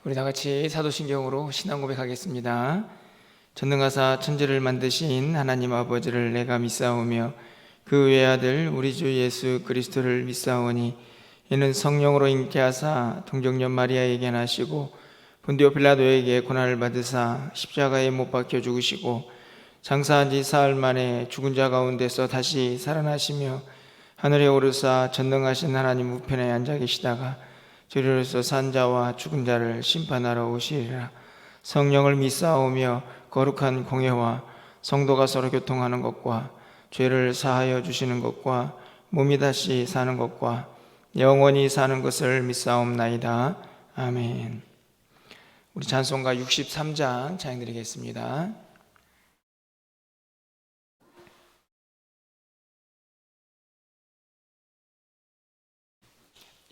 우리 다 같이 사도신경으로 신앙 고백하겠습니다. 전능하사 천지를 만드신 하나님 아버지를 내가 믿사오며 그 외아들 우리 주 예수 그리스도를 믿사오니 이는 성령으로 잉태하사 동정녀 마리아에게 나시고 본디오 빌라도에게 고난을 받으사 십자가에 못 박혀 죽으시고 장사한 지 사흘 만에 죽은 자 가운데서 다시 살아나시며 하늘에 오르사 전능하신 하나님 우편에 앉아 계시다가 저리로서 산 자와 죽은 자를 심판하러 오시리라. 성령을 믿사오며 거룩한 공예와 성도가 서로 교통하는 것과 죄를 사하여 주시는 것과 몸이 다시 사는 것과 영원히 사는 것을 믿사옵나이다. 아멘. 우리 찬송가 63장 찬양드리겠습니다.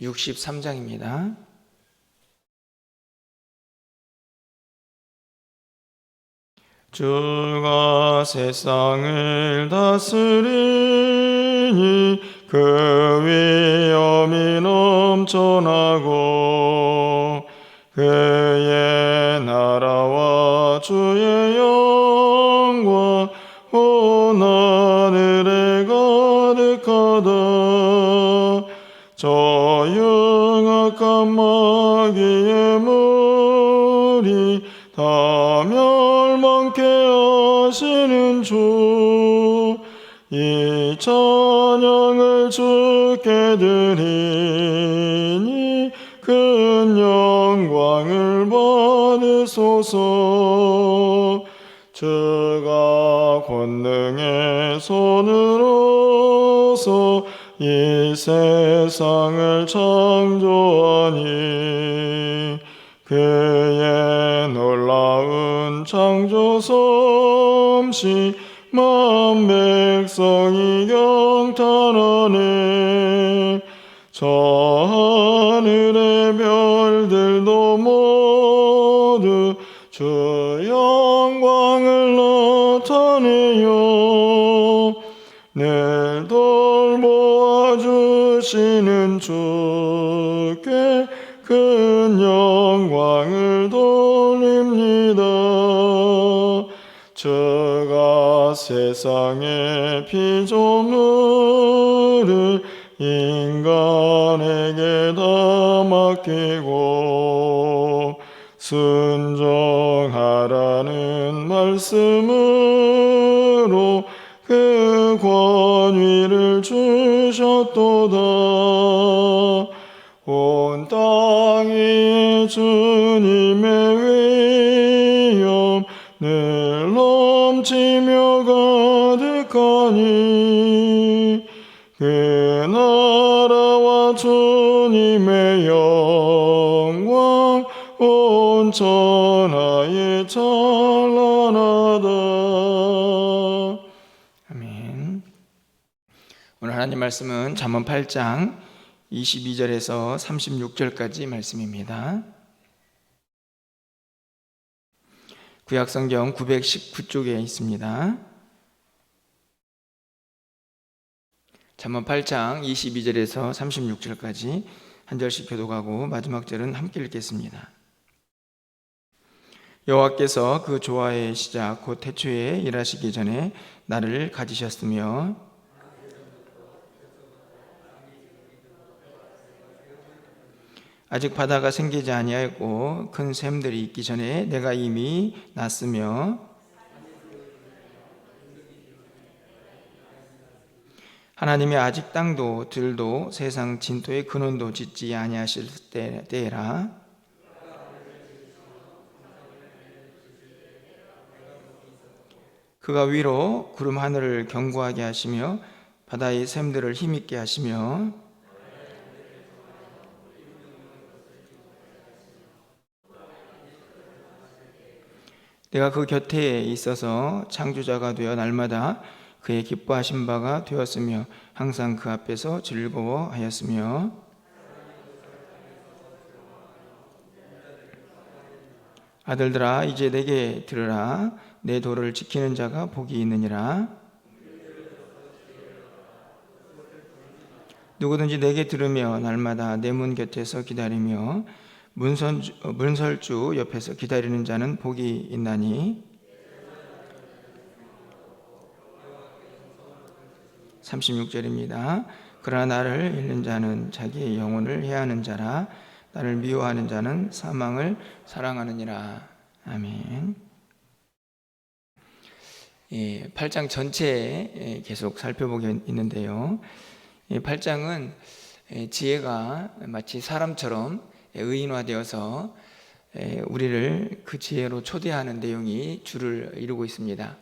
63장입니다. 주가 세상을 다스리니 그 위엄이 넘쳐나고 그의 나라와 주의 영광 온 하늘에 가득하다. 저 영악한 마귀의 무리 다 멸망케 하시는 주, 이 찬양을 주께 드리니 큰 영광을 받으소서. 주가 권능의 손으로서 이 세상을 창조하니 그의 놀라운 창조 솜씨 만 백성이 경탄하네. 저 하늘의 별들도 모두 주 영광을 나타내요. 늘 돌보아 주시는 주께 큰 영광을 돌립니다. 주가 세상의 피조물을 인간에게 다 맡기고 순종하라는 말씀으로 그 권위를 주셨도다. 온 땅이 주님의 위엄 늘 넘치며 가득하니 그 나라와 주님의 영광 온 천하에 찬란하다. 아멘. 오늘 하나님 말씀은 잠언 8장 22절에서 36절까지 말씀입니다. 구약성경 919쪽에 있습니다. 잠언 8장 22절에서 36절까지 한 절씩 교독하고 마지막 절은 함께 읽겠습니다. 여호와께서 그 조화의 시작 곧 태초에 일하시기 전에 나를 가지셨으며 아직 바다가 생기지 아니하였고 큰 샘들이 있기 전에 내가 이미 났으며 하나님이 아직 땅도 들도 세상 진토의 근원도 짓지 아니하실 때라. 그가 위로 구름 하늘을 견고하게 하시며 바다의 샘들을 힘있게 하시며 내가 그 곁에 있어서 창조자가 되어 날마다 그의 기뻐하신 바가 되었으며 항상 그 앞에서 즐거워하였으며 아들들아 이제 내게 들으라. 내 도를 지키는 자가 복이 있느니라. 누구든지 내게 들으며 날마다 내 문 곁에서 기다리며 문설주 옆에서 기다리는 자는 복이 있나니. 36절입니다. 그러나 나를 잃는 자는 자기의 영혼을 해하는 자라. 나를 미워하는 자는 사망을 사랑하느니라. 아멘. 8장 전체에 계속 살펴보게 있는데요. 8장은 지혜가 마치 사람처럼 의인화되어서 우리를 그 지혜로 초대하는 내용이 주를 이루고 있습니다.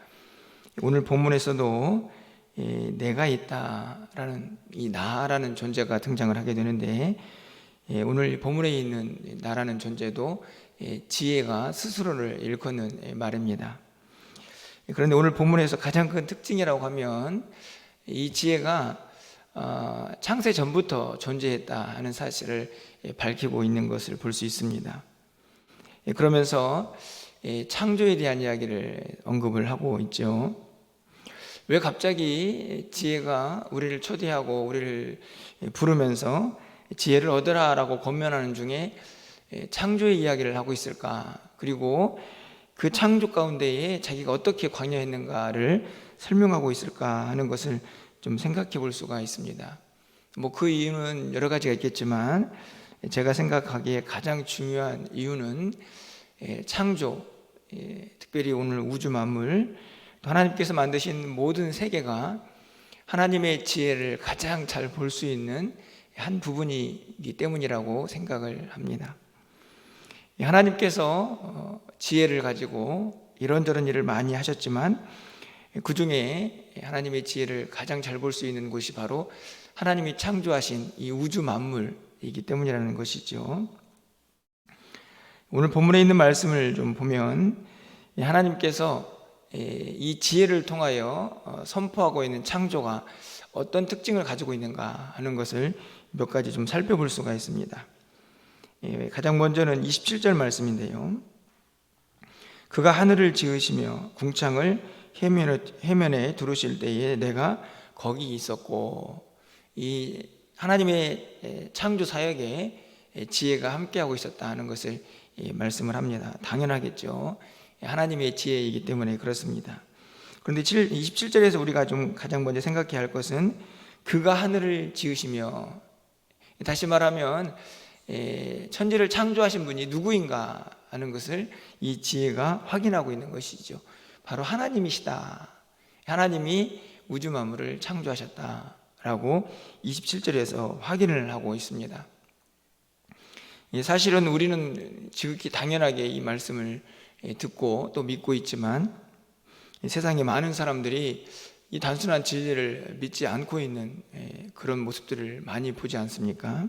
오늘 본문에서도 내가 있다라는 이 나라는 존재가 등장을 하게 되는데, 오늘 본문에 있는 나라는 존재도 지혜가 스스로를 일컫는 말입니다. 그런데 오늘 본문에서 가장 큰 특징이라고 하면 이 지혜가 창세 전부터 존재했다 하는 사실을 밝히고 있는 것을 볼 수 있습니다. 그러면서 창조에 대한 이야기를 언급을 하고 있죠. 왜 갑자기 지혜가 우리를 초대하고 우리를 부르면서 지혜를 얻으라라고 권면하는 중에 창조의 이야기를 하고 있을까? 그리고 그 창조 가운데에 자기가 어떻게 관여했는가를 설명하고 있을까 하는 것을 좀 생각해 볼 수가 있습니다. 그 이유는 여러 가지가 있겠지만 제가 생각하기에 가장 중요한 이유는 창조, 특별히 오늘 우주 만물, 하나님께서 만드신 모든 세계가 하나님의 지혜를 가장 잘 볼 수 있는 한 부분이기 때문이라고 생각을 합니다. 하나님께서 지혜를 가지고 이런저런 일을 많이 하셨지만 그 중에 하나님의 지혜를 가장 잘 볼 수 있는 곳이 바로 하나님이 창조하신 이 우주 만물이기 때문이라는 것이죠. 오늘 본문에 있는 말씀을 좀 보면 하나님께서 이 지혜를 통하여 선포하고 있는 창조가 어떤 특징을 가지고 있는가 하는 것을 몇 가지 좀 살펴볼 수가 있습니다. 가장 먼저는 27절 말씀인데요. 그가 하늘을 지으시며 궁창을 해면에 두르실 때에 내가 거기 있었고, 이 하나님의 창조 사역에 지혜가 함께하고 있었다 하는 것을 말씀을 합니다. 당연하겠죠. 하나님의 지혜이기 때문에 그렇습니다. 그런데 27절에서 우리가 좀 가장 먼저 생각해야 할 것은 그가 하늘을 지으시며, 다시 말하면 천지를 창조하신 분이 누구인가 하는 것을 이 지혜가 확인하고 있는 것이죠. 바로 하나님이시다. 하나님이 우주 만물을 창조하셨다라고 27절에서 확인을 하고 있습니다. 사실은 우리는 지극히 당연하게 이 말씀을 듣고 또 믿고 있지만 세상에 많은 사람들이 이 단순한 진리를 믿지 않고 있는 그런 모습들을 많이 보지 않습니까?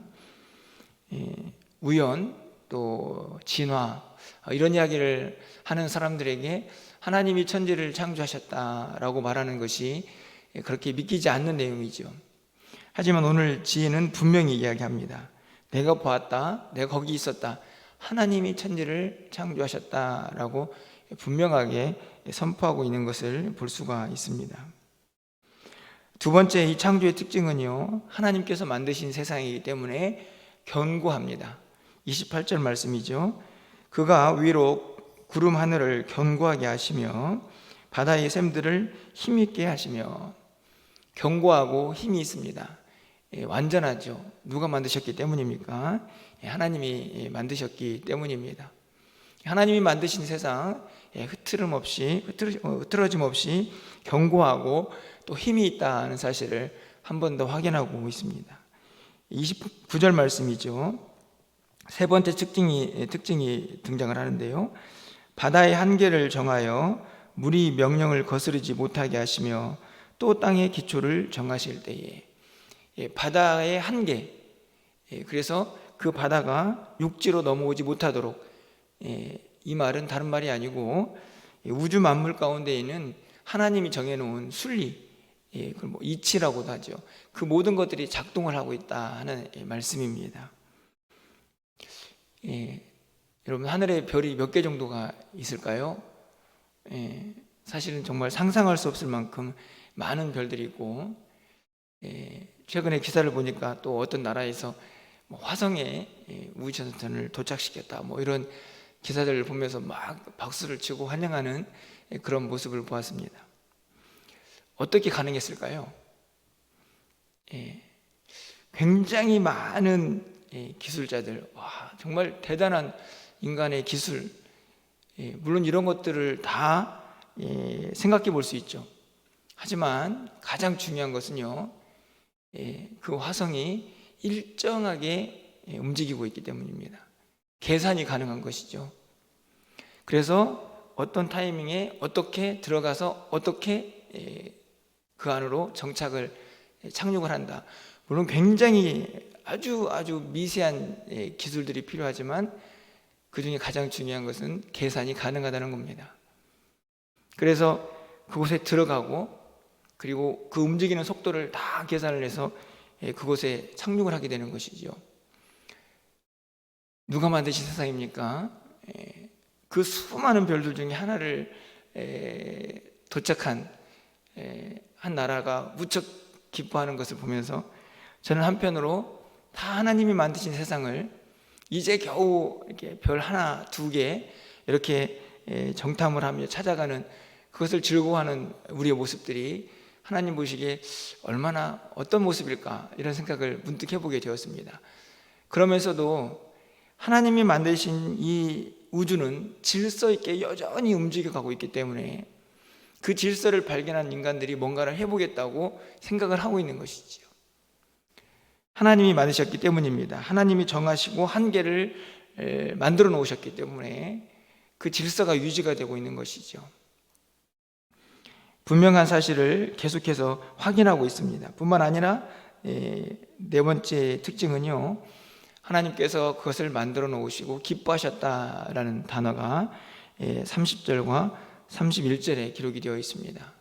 우연 또 진화 이런 이야기를 하는 사람들에게 하나님이 천지를 창조하셨다라고 말하는 것이 그렇게 믿기지 않는 내용이죠. 하지만 오늘 지혜는 분명히 이야기합니다. 내가 보았다, 내가 거기 있었다, 하나님이 천지를 창조하셨다라고 분명하게 선포하고 있는 것을 볼 수가 있습니다. 두 번째, 이 창조의 특징은요, 하나님께서 만드신 세상이기 때문에 견고합니다. 28절 말씀이죠. 그가 위로 구름 하늘을 견고하게 하시며 바다의 샘들을 힘있게 하시며. 견고하고 힘이 있습니다. 완전하죠. 누가 만드셨기 때문입니까? 하나님이 만드셨기 때문입니다. 하나님이 만드신 세상 흐트러짐 없이 견고하고 또 힘이 있다는 사실을 한 번 더 확인하고 있습니다. 29절 말씀이죠. 세 번째 특징이 등장을 하는데요. 바다의 한계를 정하여 물이 명령을 거스르지 못하게 하시며 또 땅의 기초를 정하실 때에. 바다의 한계, 그래서 그 바다가 육지로 넘어오지 못하도록, 이 말은 다른 말이 아니고 우주 만물 가운데에는 하나님이 정해놓은 순리, 그걸 이치라고도 하죠. 그 모든 것들이 작동을 하고 있다 하는 말씀입니다. 여러분, 하늘에 별이 몇 개 정도가 있을까요? 사실은 정말 상상할 수 없을 만큼 많은 별들이 있고, 최근에 기사를 보니까 또 어떤 나라에서 뭐 화성에 우주선을 도착시켰다, 뭐 이런 기사들을 보면서 막 박수를 치고 환영하는 그런 모습을 보았습니다. 어떻게 가능했을까요? 굉장히 많은 기술자들, 정말 대단한 인간의 기술, 물론 이런 것들을 다 생각해 볼 수 있죠. 하지만 가장 중요한 것은요, 그 화성이 일정하게 움직이고 있기 때문입니다. 계산이 가능한 것이죠. 그래서 어떤 타이밍에 어떻게 들어가서 어떻게 그 안으로 착륙을 한다. 물론 굉장히 아주 미세한 기술들이 필요하지만 그 중에 가장 중요한 것은 계산이 가능하다는 겁니다. 그래서 그곳에 들어가고, 그리고 그 움직이는 속도를 다 계산을 해서 그곳에 착륙을 하게 되는 것이죠. 누가 만드신 세상입니까? 그 수많은 별들 중에 하나를 도착한 한 나라가 무척 기뻐하는 것을 보면서 저는 한편으로 다 하나님이 만드신 세상을 이제 겨우 이렇게 별 하나, 두 개 이렇게 정탐을 하며 찾아가는, 그것을 즐거워하는 우리의 모습들이 하나님 보시기에 얼마나 어떤 모습일까, 이런 생각을 문득 해보게 되었습니다. 그러면서도 하나님이 만드신 이 우주는 질서 있게 여전히 움직여가고 있기 때문에 그 질서를 발견한 인간들이 뭔가를 해보겠다고 생각을 하고 있는 것이지요. 하나님이 만드셨기 때문입니다. 하나님이 정하시고 한계를 만들어 놓으셨기 때문에 그 질서가 유지가 되고 있는 것이죠. 분명한 사실을 계속해서 확인하고 있습니다. 뿐만 아니라 네 번째 특징은요, 하나님께서 그것을 만들어 놓으시고 기뻐하셨다라는 단어가 30절과 31절에 기록이 되어 있습니다.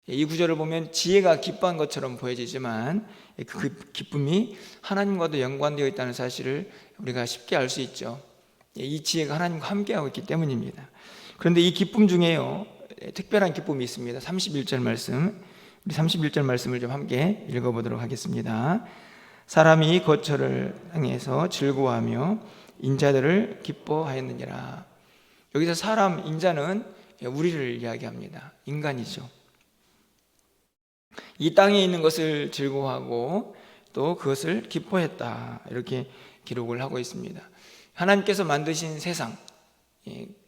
이 구절을 보면 지혜가 기뻐한 것처럼 보여지지만 그 기쁨이 하나님과도 연관되어 있다는 사실을 우리가 쉽게 알 수 있죠. 이 지혜가 하나님과 함께하고 있기 때문입니다. 그런데 이 기쁨 중에요, 특별한 기쁨이 있습니다. 31절 말씀, 우리 31절 말씀을 좀 함께 읽어보도록 하겠습니다. 사람이 거처를 향해서 즐거워하며 인자들을 기뻐하였느니라. 여기서 사람, 인자는 우리를 이야기합니다. 인간이죠. 이 땅에 있는 것을 즐거워하고 또 그것을 기뻐했다, 이렇게 기록을 하고 있습니다. 하나님께서 만드신 세상,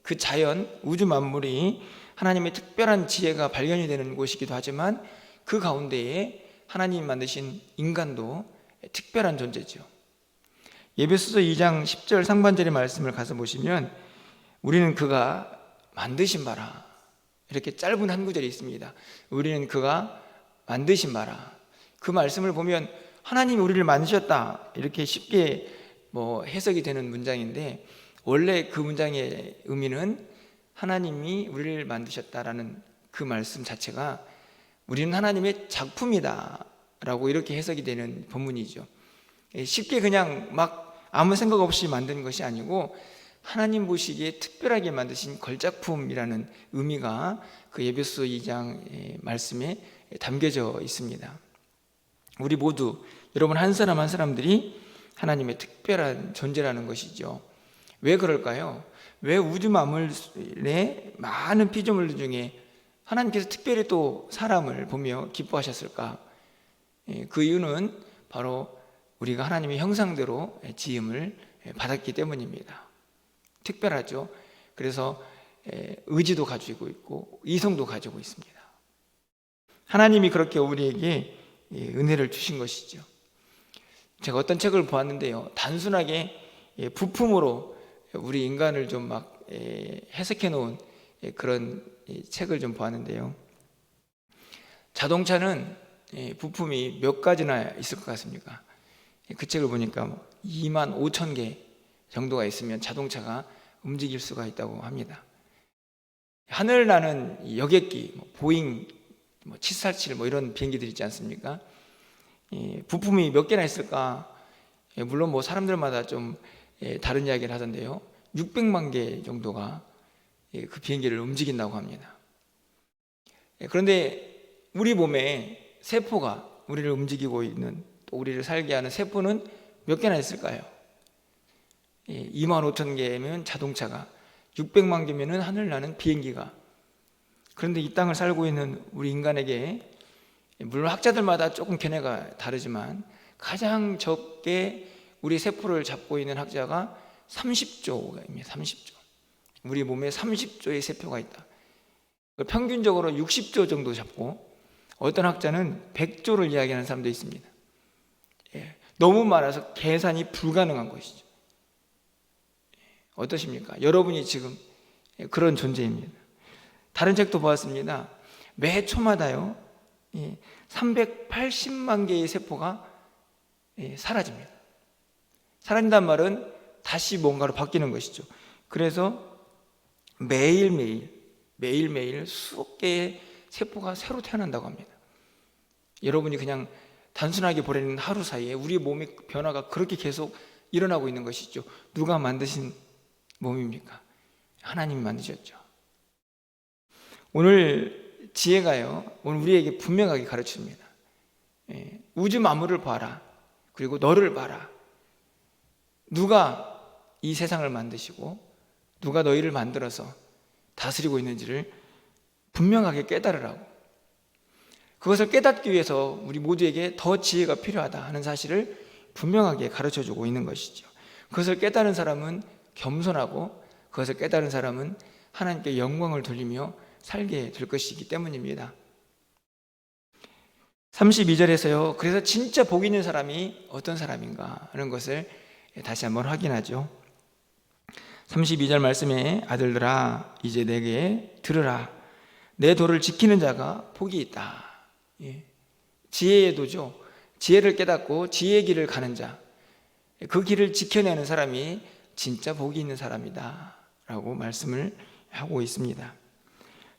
그 자연, 우주 만물이 하나님의 특별한 지혜가 발견이 되는 곳이기도 하지만 그 가운데에 하나님이 만드신 인간도 특별한 존재죠. 에베소서 2장 10절 상반절의 말씀을 가서 보시면 우리는 그가 만드신 바라, 이렇게 짧은 한 구절이 있습니다. 우리는 그가 만드신 바라. 그 말씀을 보면 하나님이 우리를 만드셨다, 이렇게 쉽게 해석이 되는 문장인데, 원래 그 문장의 의미는 하나님이 우리를 만드셨다라는 그 말씀 자체가 우리는 하나님의 작품이다 라고 이렇게 해석이 되는 본문이죠. 쉽게 그냥 막 아무 생각 없이 만든 것이 아니고 하나님 보시기에 특별하게 만드신 걸작품이라는 의미가 그 에베소 2장 말씀에 담겨져 있습니다. 우리 모두, 여러분 한 사람 한 사람들이 하나님의 특별한 존재라는 것이죠. 왜 그럴까요? 왜 우주 만물의 많은 피조물들 중에 하나님께서 특별히 또 사람을 보며 기뻐하셨을까? 그 이유는 바로 우리가 하나님의 형상대로 지음을 받았기 때문입니다. 특별하죠. 그래서 의지도 가지고 있고 이성도 가지고 있습니다. 하나님이 그렇게 우리에게 은혜를 주신 것이죠. 제가 어떤 책을 보았는데요, 단순하게 부품으로 우리 인간을 좀 막 해석해 놓은 그런 책을 좀 보았는데요, 자동차는 부품이 몇 가지나 있을 것 같습니까? 그 책을 보니까 2만 5천 개 정도가 있으면 자동차가 움직일 수가 있다고 합니다. 하늘 나는 여객기, 보잉 747 이런 비행기들 있지 않습니까? 부품이 몇 개나 있을까? 물론 사람들마다 좀 다른 이야기를 하던데요, 600만 개 정도가 그 비행기를 움직인다고 합니다. 그런데 우리 몸에 세포가 우리를 움직이고 있는, 또 우리를 살게 하는 세포는 몇 개나 있을까요? 2만 5천 개면 자동차가, 600만 개면은 하늘나는 비행기가. 그런데 이 땅을 살고 있는 우리 인간에게, 물론 학자들마다 조금 견해가 다르지만 가장 적게 우리 세포를 잡고 있는 학자가 30조입니다. 30조. 우리 몸에 30조의 세포가 있다. 평균적으로 60조 정도 잡고, 어떤 학자는 100조를 이야기하는 사람도 있습니다. 너무 많아서 계산이 불가능한 것이죠. 어떠십니까? 여러분이 지금 그런 존재입니다. 다른 책도 보았습니다. 매 초마다요 380만 개의 세포가 사라집니다. 사라진다는 말은 다시 뭔가로 바뀌는 것이죠. 그래서 매일매일 수억 개의 세포가 새로 태어난다고 합니다. 여러분이 그냥 단순하게 보내는 하루 사이에 우리 몸의 변화가 그렇게 계속 일어나고 있는 것이죠. 누가 만드신 몸입니까? 하나님이 만드셨죠. 오늘 지혜가요, 오늘 우리에게 분명하게 가르칩니다. 우주 만물을 봐라. 그리고 너를 봐라. 누가 이 세상을 만드시고 누가 너희를 만들어서 다스리고 있는지를 분명하게 깨달으라고. 그것을 깨닫기 위해서 우리 모두에게 더 지혜가 필요하다 하는 사실을 분명하게 가르쳐주고 있는 것이죠. 그것을 깨달은 사람은 겸손하고, 그것을 깨달은 사람은 하나님께 영광을 돌리며 살게 될 것이기 때문입니다. 32절에서요, 그래서 진짜 복 있는 사람이 어떤 사람인가 하는 것을 다시 한번 확인하죠. 32절 말씀에 아들들아 이제 내게 들으라. 내 도를 지키는 자가 복이 있다. 지혜의 도죠. 지혜를 깨닫고 지혜의 길을 가는 자, 그 길을 지켜내는 사람이 진짜 복이 있는 사람이다 라고 말씀을 하고 있습니다.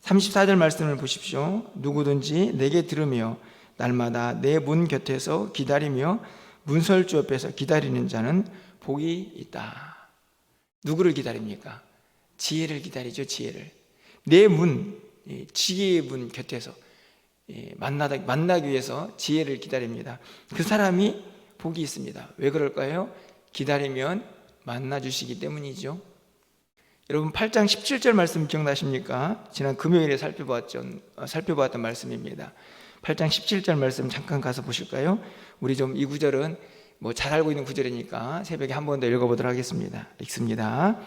34절 말씀을 보십시오. 누구든지 내게 들으며 날마다 내 문 곁에서 기다리며 문설주 옆에서 기다리는 자는 복이 있다. 누구를 기다립니까? 지혜를 기다리죠. 지혜를. 내 문, 지혜의 문 곁에서 만나기 위해서 지혜를 기다립니다. 그 사람이 복이 있습니다. 왜 그럴까요? 기다리면 만나주시기 때문이죠. 여러분 8장 17절 말씀 기억나십니까? 지난 금요일에 살펴보았던 말씀입니다. 8장 17절 말씀 잠깐 가서 보실까요? 우리 좀 이 구절은 잘 알고 있는 구절이니까 새벽에 한 번 더 읽어보도록 하겠습니다. 읽습니다.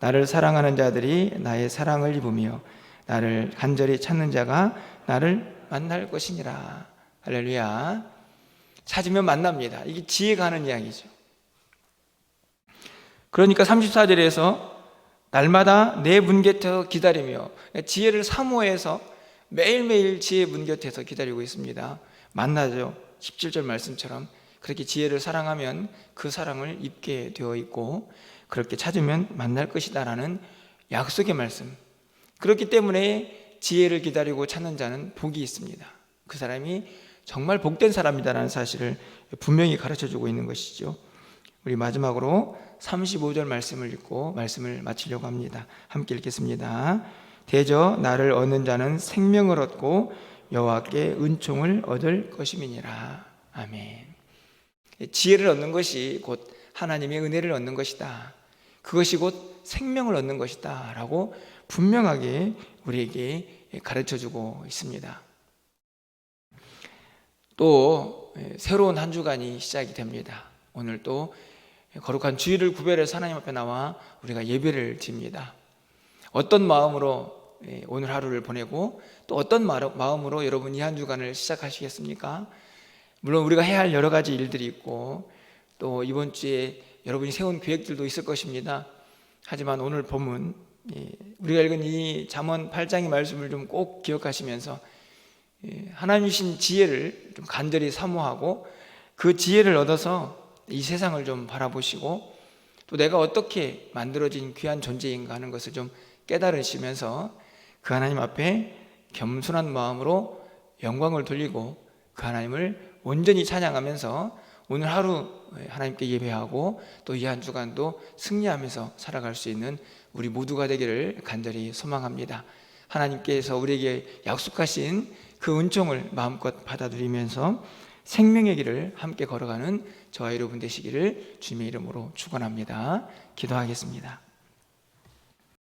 나를 사랑하는 자들이 나의 사랑을 입으며 나를 간절히 찾는 자가 나를 만날 것이니라. 할렐루야. 찾으면 만납니다. 이게 지혜가 하는 이야기죠. 그러니까 34절에서 날마다 내 문 곁에서 기다리며, 지혜를 사모해서 매일매일 지혜의 문 곁에서 기다리고 있습니다. 만나죠. 17절 말씀처럼 그렇게 지혜를 사랑하면 그 사랑을 입게 되어 있고, 그렇게 찾으면 만날 것이다 라는 약속의 말씀. 그렇기 때문에 지혜를 기다리고 찾는 자는 복이 있습니다. 그 사람이 정말 복된 사람이다라는 사실을 분명히 가르쳐주고 있는 것이죠. 우리 마지막으로 35절 말씀을 읽고 말씀을 마치려고 합니다. 함께 읽겠습니다. 대저 나를 얻는 자는 생명을 얻고 여호와께 은총을 얻을 것임이니라. 아멘. 지혜를 얻는 것이 곧 하나님의 은혜를 얻는 것이다. 그것이 곧 생명을 얻는 것이다 라고 분명하게 우리에게 가르쳐주고 있습니다. 또 새로운 한 주간이 시작이 됩니다. 오늘 또 거룩한 주일을 구별해서 하나님 앞에 나와 우리가 예배를 드립니다. 어떤 마음으로 오늘 하루를 보내고 또 어떤 마음으로 여러분 이 한 주간을 시작하시겠습니까? 물론 우리가 해야 할 여러 가지 일들이 있고 또 이번 주에 여러분이 세운 계획들도 있을 것입니다. 하지만 오늘 본문, 우리가 읽은 이 잠언 8장의 말씀을 좀 꼭 기억하시면서 하나님 주신 지혜를 좀 간절히 사모하고 그 지혜를 얻어서 이 세상을 좀 바라보시고 또 내가 어떻게 만들어진 귀한 존재인가 하는 것을 좀 깨달으시면서 그 하나님 앞에 겸손한 마음으로 영광을 돌리고 그 하나님을 온전히 찬양하면서 오늘 하루 하나님께 예배하고 또 이 한 주간도 승리하면서 살아갈 수 있는 우리 모두가 되기를 간절히 소망합니다. 하나님께서 우리에게 약속하신 그 은총을 마음껏 받아들이면서 생명의 길을 함께 걸어가는 저와 여러분 되시기를 주님의 이름으로 축원합니다. 기도하겠습니다.